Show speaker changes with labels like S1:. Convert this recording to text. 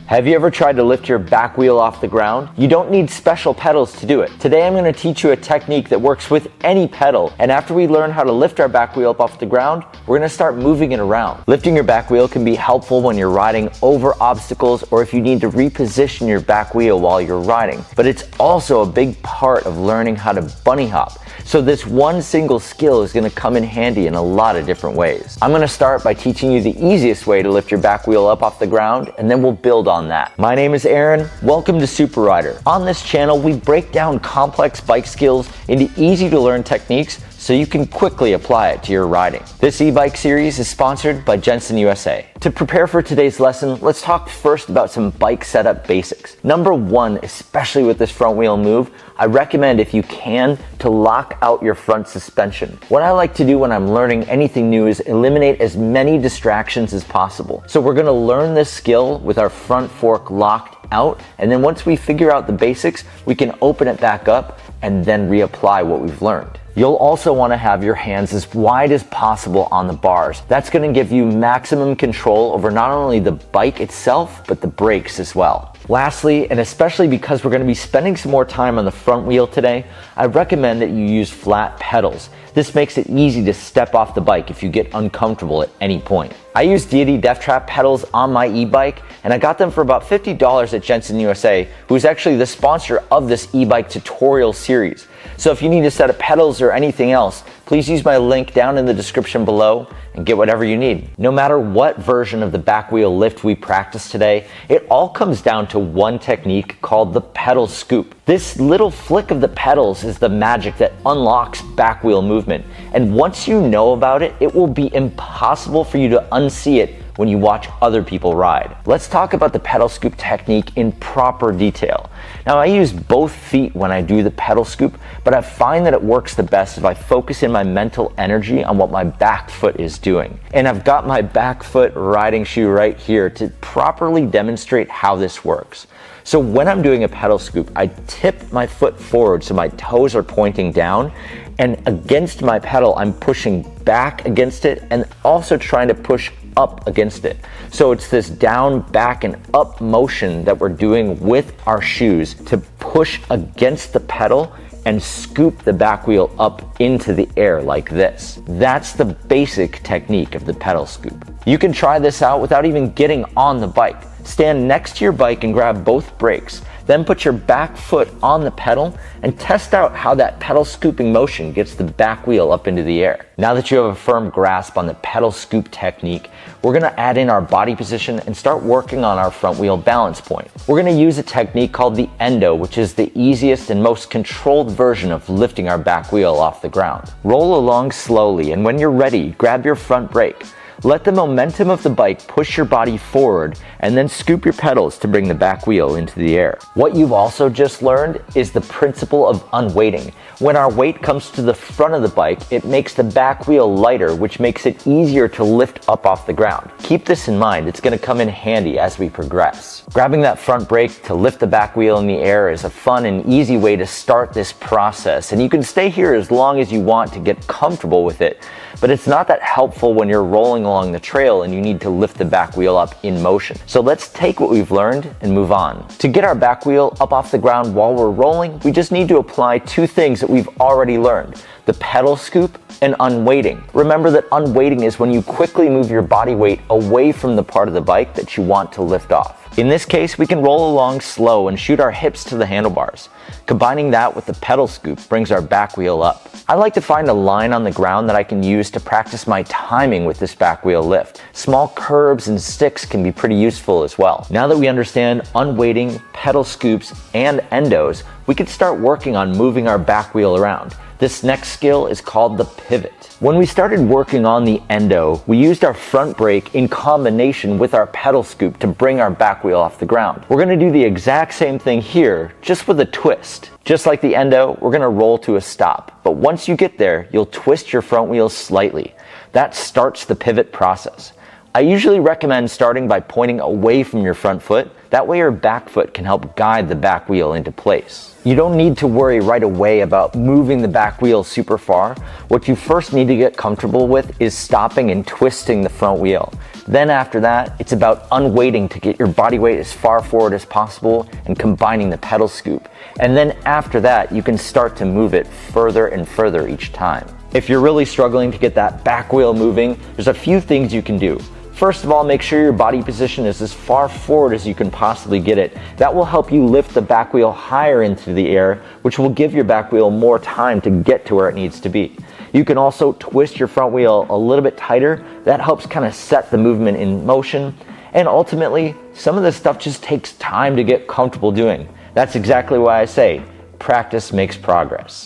S1: Have you ever tried to lift your back wheel off the ground? You don't need special pedals to do it. Today I'm going to teach you a technique that works with any pedal, and after we learn how to lift our back wheel up off the ground, we're going to start moving it around. Lifting your back wheel can be helpful when you're riding over obstacles or if you need to reposition your back wheel while you're riding, but it's also a big part of learning how to bunny hop. So this one single skill is going to come in handy in a lot of different ways. I'm going to start by teaching you the easiest way to lift your back wheel up off the ground, and then we'll build on that. My name is Aaron. Welcome to Super Rider. On this channel, we break down complex bike skills into easy to learn techniques so you can quickly apply it to your riding. This e-bike series is sponsored by Jensen USA. To prepare for today's lesson, let's talk first about some bike setup basics. Number one, especially with this front wheel move, I recommend, if you can, to lock out your front suspension. What I like to do when I'm learning anything new is eliminate as many distractions as possible. So we're gonna learn this skill with our front fork locked out, and then once we figure out the basics, we can open it back up and then reapply what we've learned. You'll also want to have your hands as wide as possible on the bars. That's going to give you maximum control over not only the bike itself, but the brakes as well. Lastly, and especially because we're going to be spending some more time on the front wheel today, I recommend that you use flat pedals. This makes it easy to step off the bike if you get uncomfortable at any point. I use Deity Death Trap pedals on my e-bike, and I got them for about $50 at Jensen USA, who's actually the sponsor of this e-bike tutorial series. So if you need a set of pedals or anything else, please use my link down in the description below and get whatever you need. No matter what version of the back wheel lift we practice today, it all comes down to one technique called the pedal scoop. This little flick of the pedals is the magic that unlocks back wheel movement. And once you know about it, it will be impossible for you to unsee it when you watch other people ride. Let's talk about the pedal scoop technique in proper detail. Now, I use both feet when I do the pedal scoop, but I find that it works the best if I focus in my mental energy on what my back foot is doing. And I've got my back foot riding shoe right here to properly demonstrate how this works. So when I'm doing a pedal scoop, I tip my foot forward so my toes are pointing down, and against my pedal, I'm pushing back against it and also trying to push up against it. So it's this down, back, and up motion that we're doing with our shoes to push against the pedal and scoop the back wheel up into the air like this. That's the basic technique of the pedal scoop. You can try this out without even getting on the bike. Stand next to your bike and grab both brakes. Then put your back foot on the pedal and test out how that pedal scooping motion gets the back wheel up into the air. Now that you have a firm grasp on the pedal scoop technique, we're gonna add in our body position and start working on our front wheel balance point. We're gonna use a technique called the Endo, which is the easiest and most controlled version of lifting our back wheel off the ground. Roll along slowly, and when you're ready, grab your front brake. Let the momentum of the bike push your body forward, and then scoop your pedals to bring the back wheel into the air. What you've also just learned is the principle of unweighting. When our weight comes to the front of the bike, it makes the back wheel lighter, which makes it easier to lift up off the ground. Keep this in mind, it's going to come in handy as we progress. Grabbing that front brake to lift the back wheel in the air is a fun and easy way to start this process, and you can stay here as long as you want to get comfortable with it. But it's not that helpful when you're rolling along the trail and you need to lift the back wheel up in motion. So let's take what we've learned and move on. To get our back wheel up off the ground while we're rolling, we just need to apply two things that we've already learned: the pedal scoop and unweighting. Remember that unweighting is when you quickly move your body weight away from the part of the bike that you want to lift off. In this case, we can roll along slow and shoot our hips to the handlebars. Combining that with the pedal scoop brings our back wheel up. I like to find a line on the ground that I can use to practice my timing with this back wheel lift. Small curbs and sticks can be pretty useful as well. Now that we understand unweighting, pedal scoops, and endos, we can start working on moving our back wheel around. This next skill is called the pivot. When we started working on the Endo, we used our front brake in combination with our pedal scoop to bring our back wheel off the ground. We're going to do the exact same thing here, just with a twist. Just like the Endo, we're going to roll to a stop. But once you get there, you'll twist your front wheel slightly. That starts the pivot process. I usually recommend starting by pointing away from your front foot. That way your back foot can help guide the back wheel into place. You don't need to worry right away about moving the back wheel super far. What you first need to get comfortable with is stopping and twisting the front wheel. Then after that, it's about unweighting to get your body weight as far forward as possible and combining the pedal scoop. And then after that, you can start to move it further and further each time. If you're really struggling to get that back wheel moving, there's a few things you can do. First of all, make sure your body position is as far forward as you can possibly get it. That will help you lift the back wheel higher into the air, which will give your back wheel more time to get to where it needs to be. You can also twist your front wheel a little bit tighter. That helps kind of set the movement in motion. And ultimately, some of this stuff just takes time to get comfortable doing. That's exactly why I say, practice makes progress.